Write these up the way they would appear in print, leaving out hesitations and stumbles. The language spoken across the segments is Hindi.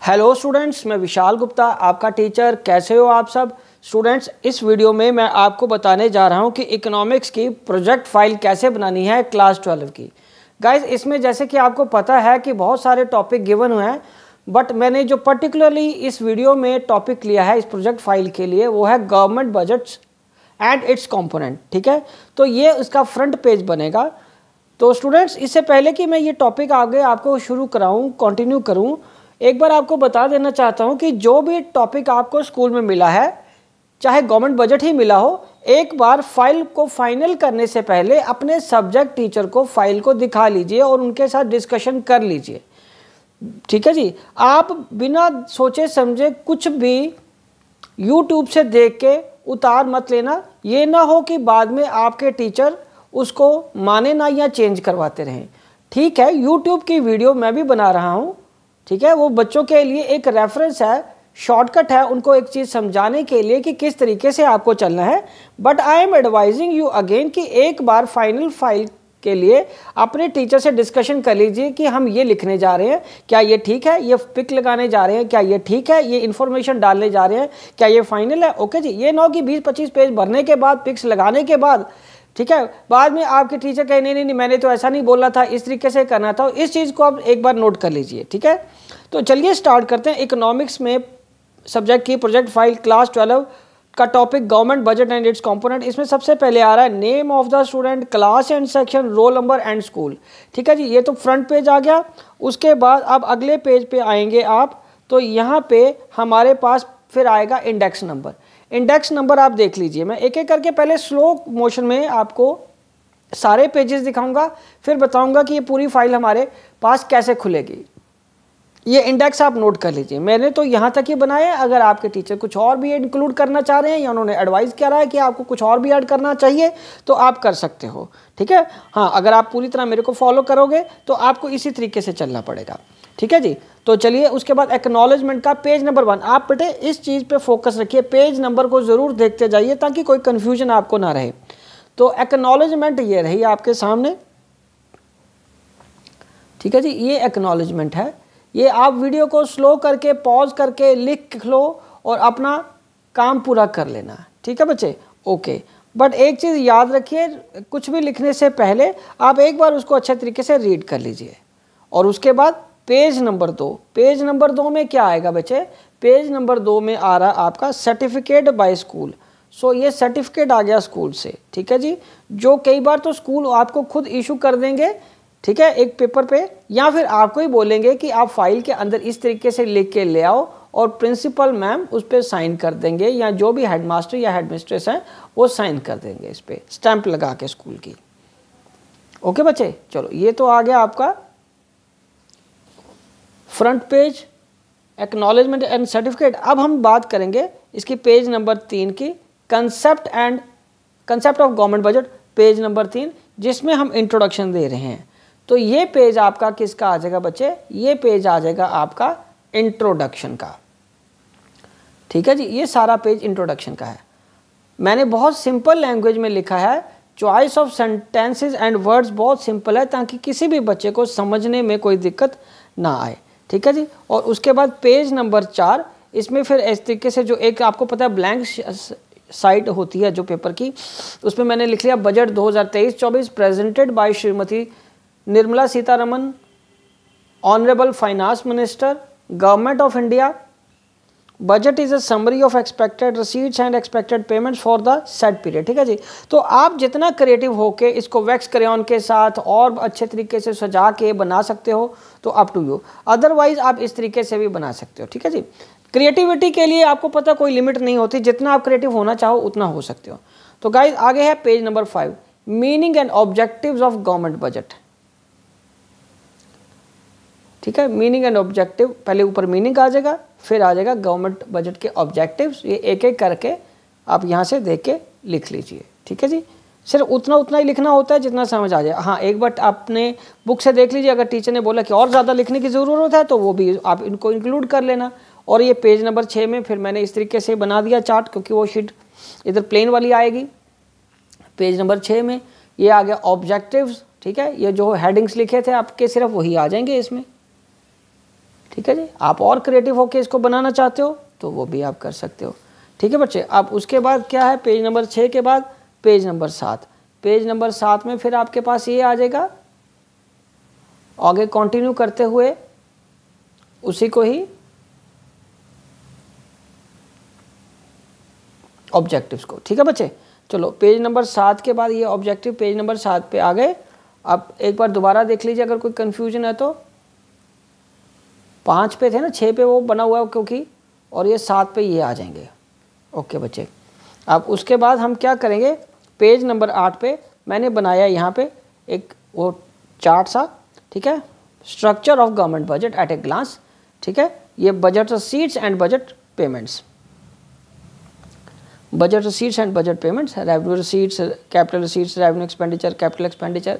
हेलो स्टूडेंट्स, मैं विशाल गुप्ता आपका टीचर। कैसे हो आप सब स्टूडेंट्स? इस वीडियो में मैं आपको बताने जा रहा हूं कि इकोनॉमिक्स की प्रोजेक्ट फाइल कैसे बनानी है क्लास 12 की। गाइस, इसमें जैसे कि आपको पता है कि बहुत सारे टॉपिक गिवन हुए हैं, बट मैंने जो पर्टिकुलरली इस वीडियो में टॉपिक लिया है इस प्रोजेक्ट फाइल के लिए वो है government budgets and it's component. ठीक है, तो ये उसका फ्रंट पेज बनेगा। तो स्टूडेंट्स, इससे पहले कि मैं ये टॉपिक आगे आपको शुरू कराऊँ, कंटिन्यू करूँ, एक बार आपको बता देना चाहता हूं कि जो भी टॉपिक आपको स्कूल में मिला है, चाहे गवर्नमेंट बजट ही मिला हो, एक बार फाइल को फाइनल करने से पहले अपने सब्जेक्ट टीचर को फाइल को दिखा लीजिए और उनके साथ डिस्कशन कर लीजिए। ठीक है जी, आप बिना सोचे समझे कुछ भी यूट्यूब से देख के उतार मत लेना। ये ना हो कि बाद में आपके टीचर उसको माने ना या चेंज करवाते रहें। ठीक है, यूट्यूब की वीडियो मैं भी बना रहा हूँ, ठीक है, वो बच्चों के लिए एक रेफरेंस है, शॉर्टकट है उनको एक चीज़ समझाने के लिए कि किस तरीके से आपको चलना है। But I am advising you again कि एक बार फाइनल फाइल के लिए अपने टीचर से डिस्कशन कर लीजिए कि हम ये लिखने जा रहे हैं, क्या ये ठीक है, ये पिक लगाने जा रहे हैं, क्या ये ठीक है, ये इन्फॉर्मेशन डालने जा रहे हैं, क्या ये फाइनल है। ओके जी, ये ना हो कि 20-25 पेज भरने के बाद, पिक्स लगाने के बाद, ठीक है, बाद में आपके टीचर कहे नहीं नहीं मैंने तो ऐसा नहीं बोला था, इस तरीके से करना था। इस चीज़ को आप एक बार नोट कर लीजिए। ठीक है, तो चलिए स्टार्ट करते हैं। इकोनॉमिक्स में सब्जेक्ट की प्रोजेक्ट फाइल क्लास 12 का topic government budget and it's component. इसमें सबसे पहले आ रहा है name of the student, class and section, roll number and school. ठीक है जी, ये तो फ्रंट पेज आ गया। उसके बाद अब अगले पेज पे आएंगे आप, तो यहाँ पे हमारे पास फिर आएगा इंडेक्स नंबर। इंडेक्स नंबर आप देख लीजिए, मैं एक एक करके पहले स्लो मोशन में आपको सारे पेजेस दिखाऊंगा, फिर बताऊंगा कि ये पूरी फाइल हमारे पास कैसे खुलेगी। ये इंडेक्स आप नोट कर लीजिए। मैंने तो यहाँ तक ही बनाया है, अगर आपके टीचर कुछ और भी इंक्लूड करना चाह रहे हैं या उन्होंने एडवाइस किया रहा है कि आपको कुछ और भी ऐड करना चाहिए तो आप कर सकते हो। ठीक है, हाँ, अगर आप पूरी तरह मेरे को फॉलो करोगे तो आपको इसी तरीके से चलना पड़ेगा। ठीक है जी, तो चलिए उसके बाद एक्नॉलेजमेंट का पेज नंबर 1। आप बेटे इस चीज़ पे फोकस रखिए, पेज नंबर को ज़रूर देखते जाइए ताकि कोई कन्फ्यूजन आपको ना रहे। तो एक्नॉलेजमेंट ये रही आपके सामने। ठीक है जी, ये एक्नॉलेजमेंट है। ये आप वीडियो को स्लो करके पॉज करके लिख लो और अपना काम पूरा कर लेना। ठीक है बच्चे, ओके। बट एक चीज़ याद रखिए, कुछ भी लिखने से पहले आप एक बार उसको अच्छे तरीके से रीड कर लीजिए। और उसके बाद पेज नंबर 2, पेज नंबर 2 में क्या आएगा बच्चे? पेज नंबर 2 में आ रहा आपका सर्टिफिकेट बाय स्कूल। सो ये सर्टिफिकेट आ गया स्कूल से। ठीक है जी, जो कई बार तो स्कूल आपको खुद इशू कर देंगे, ठीक है, एक पेपर पे, या फिर आपको ही बोलेंगे कि आप फाइल के अंदर इस तरीके से लिख के ले आओ और प्रिंसिपल मैम उस पर साइन कर देंगे, या जो भी हेडमास्टर या हेडमिस्ट्रेस हैं वो साइन कर देंगे इस पर स्टैंप लगा के स्कूल की। ओके बच्चे, चलो ये तो आ गया आपका front page, acknowledgement and certificate. अब हम बात करेंगे इसकी पेज नंबर 3 की, concept of government budget, page number 3, जिसमें हम इंट्रोडक्शन दे रहे हैं। तो ये पेज आपका किसका आ जाएगा बच्चे? ये पेज आ जाएगा आपका इंट्रोडक्शन का। ठीक है जी, ये सारा पेज इंट्रोडक्शन का है। मैंने बहुत सिंपल लैंग्वेज में लिखा है, choice of sentences and words बहुत सिंपल है ताकि किसी भी बच्चे को समझने में कोई दिक्कत ना आए। ठीक है जी, और उसके बाद पेज नंबर 4, इसमें फिर इस तरीके से जो एक आपको पता है ब्लैंक साइड होती है जो पेपर की, उसमें मैंने लिख लिया budget 2023-24 presented by Shrimati Nirmala Sitharaman, honourable finance minister, government of India. Budget is a summary of expected receipts and expected payments for the set period. ठीक है जी, तो आप जितना क्रिएटिव होके इसको वैक्स क्रेयॉन के साथ और अच्छे तरीके से सजा के बना सकते हो तो अप टू यू, अदरवाइज आप इस तरीके से भी बना सकते हो। ठीक है जी, क्रिएटिविटी के लिए आपको पता कोई लिमिट नहीं होती, जितना आप क्रिएटिव होना चाहो उतना हो सकते हो। तो गाइज आगे है page number 5, meaning and objectives of government budget. ठीक है, मीनिंग एंड ऑब्जेक्टिव, पहले ऊपर मीनिंग आ जाएगा, फिर आ जाएगा गवर्नमेंट बजट के ऑब्जेक्टिव्स। ये एक एक करके आप यहाँ से देख के लिख लीजिए। ठीक है जी, सिर्फ उतना ही लिखना होता है जितना समझ आ जाए। हाँ, एक बार आपने बुक से देख लीजिए, अगर टीचर ने बोला कि और ज़्यादा लिखने की ज़रूरत है तो वो भी आप इनको इंक्लूड कर लेना। और ये पेज नंबर 6 में फिर मैंने इस तरीके से बना दिया चार्ट, क्योंकि वो शीट इधर प्लेन वाली आएगी। पेज नंबर 6 में ये आ गया ऑब्जेक्टिव्स। ठीक है, ये जो हेडिंग्स लिखे थे आपके सिर्फ वही आ जाएंगे इसमें। ठीक है जी। आप और क्रिएटिव होके इसको बनाना चाहते हो तो वो भी आप कर सकते हो, ठीक है बच्चे। अब उसके बाद क्या है, पेज नंबर 6 के बाद पेज नंबर 7। पेज नंबर 7 में फिर आपके पास ये आ जाएगा, आगे कंटिन्यू करते हुए उसी को ही ऑब्जेक्टिव्स को, ठीक है बच्चे। चलो पेज नंबर 7 के बाद ये ऑब्जेक्टिव पेज नंबर 7 पे आ गए। अब एक बार दोबारा देख लीजिए अगर कोई कंफ्यूजन है तो। 5 पे थे ना, 6 पे वो बना हुआ है क्योंकि, और ये 7 पे ये आ जाएंगे। ओके बच्चे, अब उसके बाद हम क्या करेंगे, पेज नंबर 8 पे मैंने बनाया यहाँ पे एक वो चार्ट सा, ठीक है, structure of government budget at a glance, ठीक है। ये budget receipts and budget payments, budget receipts and budget payments, revenue receipts, capital receipts, revenue expenditure, capital expenditure,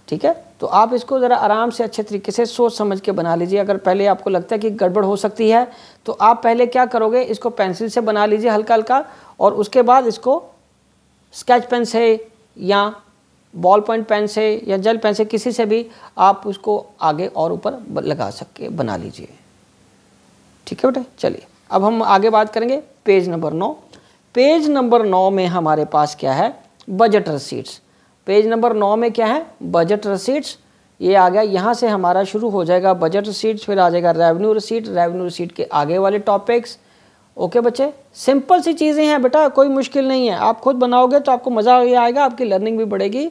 ठीक है। तो आप इसको ज़रा आराम से अच्छे तरीके से सोच समझ के बना लीजिए। अगर पहले आपको लगता है कि गड़बड़ हो सकती है तो आप पहले क्या करोगे, इसको पेंसिल से बना लीजिए हल्का हल्का, और उसके बाद इसको स्केच पेन से या बॉल पॉइंट पेन से या जेल पेन से किसी से भी आप उसको आगे और ऊपर लगा सके बना लीजिए, ठीक है बेटे। चलिए अब हम आगे बात करेंगे पेज नंबर 9। पेज नंबर 9 में हमारे पास क्या है, बजट रसीट्स। पेज नंबर 9 में क्या है, बजट रसीट्स। ये आ गया, यहाँ से हमारा शुरू हो जाएगा बजट रसीट्स, फिर आ जाएगा रेवेन्यू रसीट, रेवेन्यू रसीट के आगे वाले टॉपिक्स। ओके बच्चे, सिंपल सी चीज़ें हैं बेटा, कोई मुश्किल नहीं है। आप खुद बनाओगे तो आपको मज़ा आएगा, आपकी लर्निंग भी बढ़ेगी।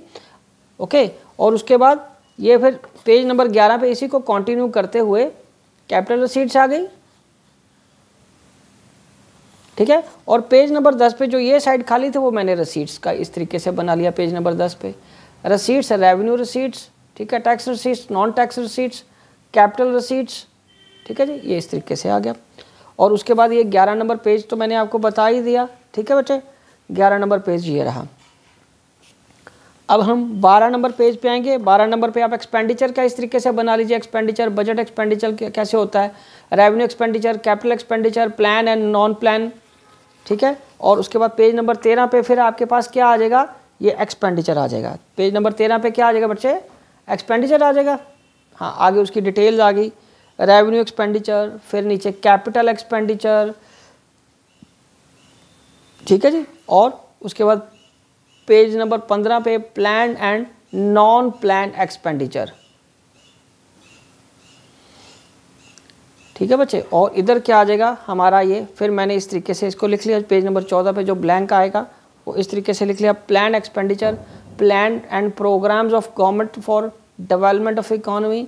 ओके, और उसके बाद ये फिर पेज नंबर 11 पे इसी को कंटिन्यू करते हुए कैपिटल रसीट्स आ गई, ठीक है। और पेज नंबर 10 पे जो ये साइड खाली थे वो मैंने रसीट्स का इस तरीके से बना लिया। पेज नंबर 10 पे रसीट्स, रेवेन्यू रसीट्स, ठीक है, टैक्स रसीट्स, नॉन टैक्स रसीट्स, कैपिटल रसीट्स, ठीक है जी, ये इस तरीके से आ गया। और उसके बाद ये 11 नंबर पेज तो मैंने आपको बता ही दिया, ठीक है बच्चे। 11 नंबर पेज ये रहा। अब हम 12 नंबर पेज पे आएंगे। 12 नंबर पे आप एक्सपेंडिचर का इस तरीके से बना लीजिए। एक्सपेंडिचर, बजट एक्सपेंडिचर कैसे होता है, revenue expenditure, capital expenditure, plan and non plan, ठीक है। और उसके बाद पेज नंबर 13 पे फिर आपके पास क्या आ जाएगा, ये एक्सपेंडिचर आ जाएगा। पेज नंबर 13 पे क्या आ जाएगा बच्चे, एक्सपेंडिचर आ जाएगा। हाँ, आगे उसकी डिटेल्स आ गई, रेवेन्यू एक्सपेंडिचर, फिर नीचे कैपिटल एक्सपेंडिचर, ठीक है जी। और उसके बाद पेज नंबर 15 पे plan and non plan expenditure, ठीक है बच्चे। और इधर क्या आ जाएगा हमारा, ये फिर मैंने इस तरीके से इसको लिख लिया। पेज नंबर 14 पे जो ब्लैंक आएगा वो इस तरीके से लिख लिया, plan expenditure, plan and programs of government for development of economy,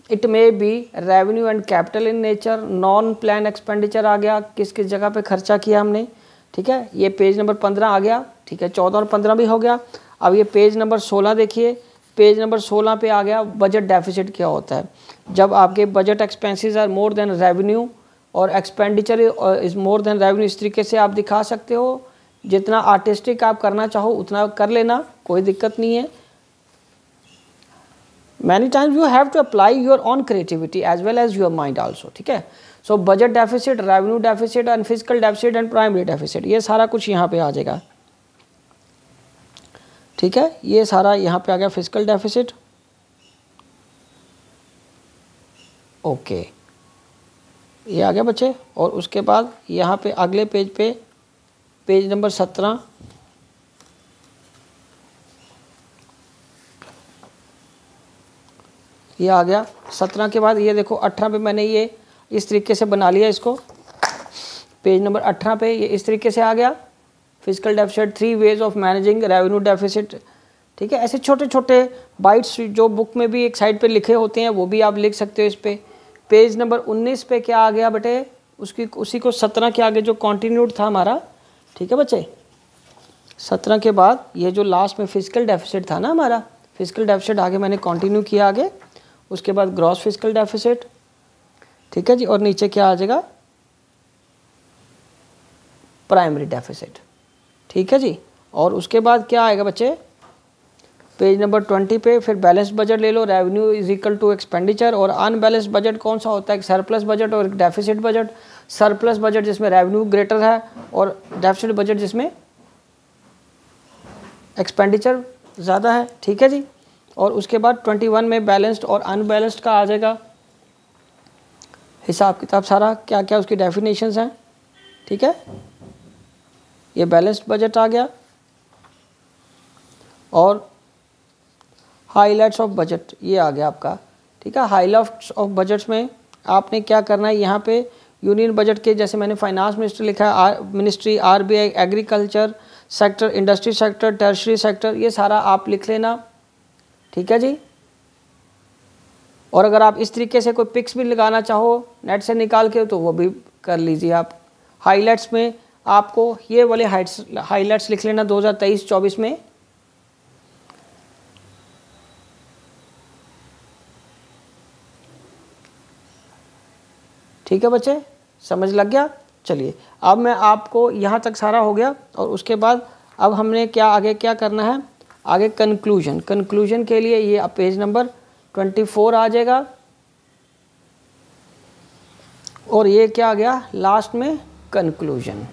it may be revenue and capital in nature. Non plan expenditure आ गया, किस किस जगह पे खर्चा किया हमने, ठीक है। ये पेज नंबर 15 आ गया, ठीक है, 14 और 15 भी हो गया। अब ये पेज नंबर 16 देखिए, पेज नंबर 16 पे आ गया बजट डेफिसिट क्या होता है। जब आपके budget expenses are more than revenue और expenditure is more than revenue, इस तरीके से आप दिखा सकते हो। जितना आर्टिस्टिक आप करना चाहो उतना कर लेना, कोई दिक्कत नहीं है। Many times you have to apply your on creativity as well as your mind also, ठीक है। So budget deficit, revenue deficit and physical deficit and primary deficit, ये सारा कुछ यहाँ पे आ जाएगा, ठीक है। ये सारा यहाँ पे आ गया फिजिकल डेफिसिट, ओके, ये आ गया बच्चे। और उसके बाद यहाँ पे अगले पेज पे पेज नंबर 17, ये आ गया। 17 के बाद ये देखो 18 पे मैंने ये इस तरीके से बना लिया इसको। पेज नंबर 18 पे ये इस तरीके से आ गया, physical deficit, 3 ways of managing revenue deficit, ठीक है। ऐसे छोटे छोटे बाइट्स जो बुक में भी एक साइड पे लिखे होते हैं वो भी आप लिख सकते हो इस पे। पेज नंबर 19 पे क्या आ गया बेटे, उसी को 17 के आगे जो कॉन्टिन्यूड था हमारा, ठीक है बच्चे। 17 के बाद ये जो लास्ट में फिजिकल डेफिसिट था ना हमारा, फिजिकल डेफिसिट आगे मैंने कंटिन्यू किया आगे। उसके बाद ग्रॉस फिजिकल डेफिसिट, ठीक है जी। और नीचे क्या आ जाएगा, प्राइमरी डेफिसिट, ठीक है जी। और उसके बाद क्या आएगा बच्चे, पेज नंबर 20 पे फिर बैलेंस बजट ले लो, revenue is equal to expenditure. और अनबैलेंस बजट कौन सा होता है, सरप्लस बजट और डेफिसिट बजट। सरप्लस बजट जिसमें रेवेन्यू ग्रेटर है और डेफिसिट बजट जिसमें एक्सपेंडिचर ज़्यादा है, ठीक है जी। और उसके बाद 21 में बैलेंस्ड और अनबैलेंस्ड का आ जाएगा, हिसाब किताब सारा क्या क्या उसकी डेफिनेशंस हैं, ठीक है। ये बैलेंस्ड बजट आ गया और हाईलाइट्स ऑफ बजट ये आ गया आपका, ठीक है। हाईलाइट्स ऑफ बजट्स में आपने क्या करना है, यहाँ पे यूनियन बजट के जैसे मैंने फाइनेंस मिनिस्टर लिखा है, ministry, RBI, agriculture sector, industry sector, tertiary sector, ये सारा आप लिख लेना, ठीक है जी। और अगर आप इस तरीके से कोई पिक्स भी लगाना चाहो नेट से निकाल के तो वो भी कर लीजिए आप। हाईलाइट्स में आपको ये वाले हाईलाइट्स लिख लेना 2023-24 में, ठीक है बच्चे, समझ लग गया। चलिए अब मैं आपको यहाँ तक सारा हो गया और उसके बाद अब हमने क्या आगे क्या करना है, आगे कंक्लूजन। कंक्लूजन के लिए ये पेज नंबर 24 आ जाएगा और ये क्या आ गया लास्ट में कंक्लूजन,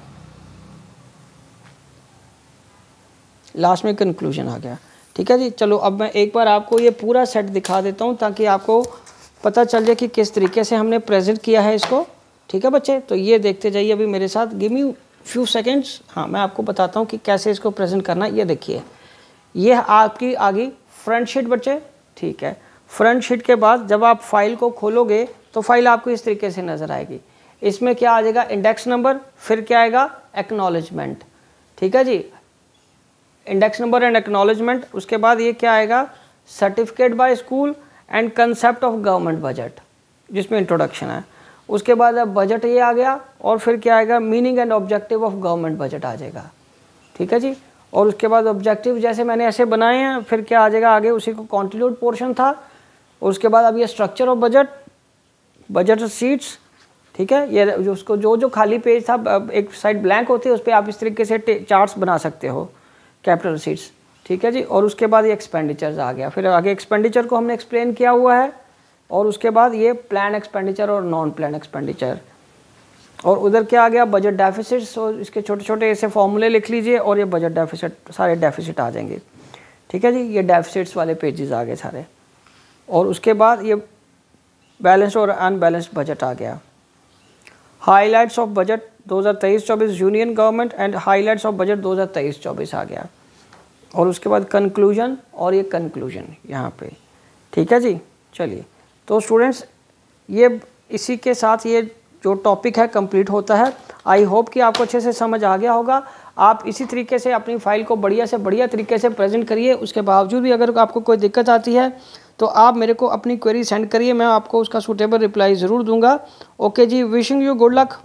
लास्ट में कंक्लूजन आ गया, ठीक है जी। चलो अब मैं एक बार आपको ये पूरा सेट दिखा देता हूँ ताकि आपको पता चल जाए कि किस तरीके से हमने प्रेजेंट किया है इसको, ठीक है बच्चे। तो ये देखते जाइए अभी मेरे साथ, गिव मी फ्यू सेकेंड्स। हाँ मैं आपको बताता हूँ कि कैसे इसको प्रेजेंट करना है। ये देखिए ये आपकी आ गई फ्रंट शीट बच्चे, ठीक है। फ्रंट शीट के बाद जब आप फाइल को खोलोगे तो फाइल आपको इस तरीके से नज़र आएगी। इसमें क्या आ जाएगा, इंडेक्स नंबर, फिर क्या आएगा एक्नॉलेजमेंट, ठीक है जी। इंडेक्स नंबर एंड एक्नॉलेजमेंट, उसके बाद ये क्या आएगा, certificate bye school and concept of government budget, जिसमें इंट्रोडक्शन है। उसके बाद अब बजट ये आ गया और फिर क्या आएगा, meaning and objective of government budget आ जाएगा, ठीक है जी। और उसके बाद ऑब्जेक्टिव जैसे मैंने ऐसे बनाए हैं, फिर क्या आ जाएगा आगे, उसी को कॉन्टिन्यूड पोर्शन था। और उसके बाद अब ये structure of budget, budget sheets, ठीक है। ये उसको जो खाली पेज था, एक साइड ब्लैंक होती है, उस पर आप इस तरीके से चार्ट्स बना सकते हो, कैपिटल शीट्स, ठीक है जी। और उसके बाद ये एक्सपेंडिचर्स आ गया, फिर आगे एक्सपेंडिचर को हमने एक्सप्लेन किया हुआ है। और उसके बाद ये प्लान एक्सपेंडिचर और नॉन प्लान एक्सपेंडिचर। और उधर क्या आ गया, बजट डेफिसिट्स, और इसके छोटे छोटे ऐसे फॉर्मूले लिख लीजिए और ये बजट डेफिसिट, सारे डेफिसिट आ जाएंगे, ठीक है जी। ये डेफिसिट्स वाले पेजेस आ गए सारे। और उसके बाद ये बैलेंस्ड और अनबैलेंस्ड बजट आ गया। Highlights of budget 2023-24 union government and highlights of budget 2023-24 आ गया। और उसके बाद कंक्लूजन और ये कंक्लूजन यहाँ पे, ठीक है जी। चलिए तो स्टूडेंट्स ये इसी के साथ ये जो टॉपिक है कंप्लीट होता है। आई होप कि आपको अच्छे से समझ आ गया होगा। आप इसी तरीके से अपनी फाइल को बढ़िया से बढ़िया तरीके से प्रेजेंट करिए। उसके बावजूद भी अगर आपको कोई दिक्कत आती है तो आप मेरे को अपनी क्वेरी सेंड करिए, मैं आपको उसका सूटेबल रिप्लाई ज़रूर दूंगा। ओके जी, विशिंग यू गुड लक।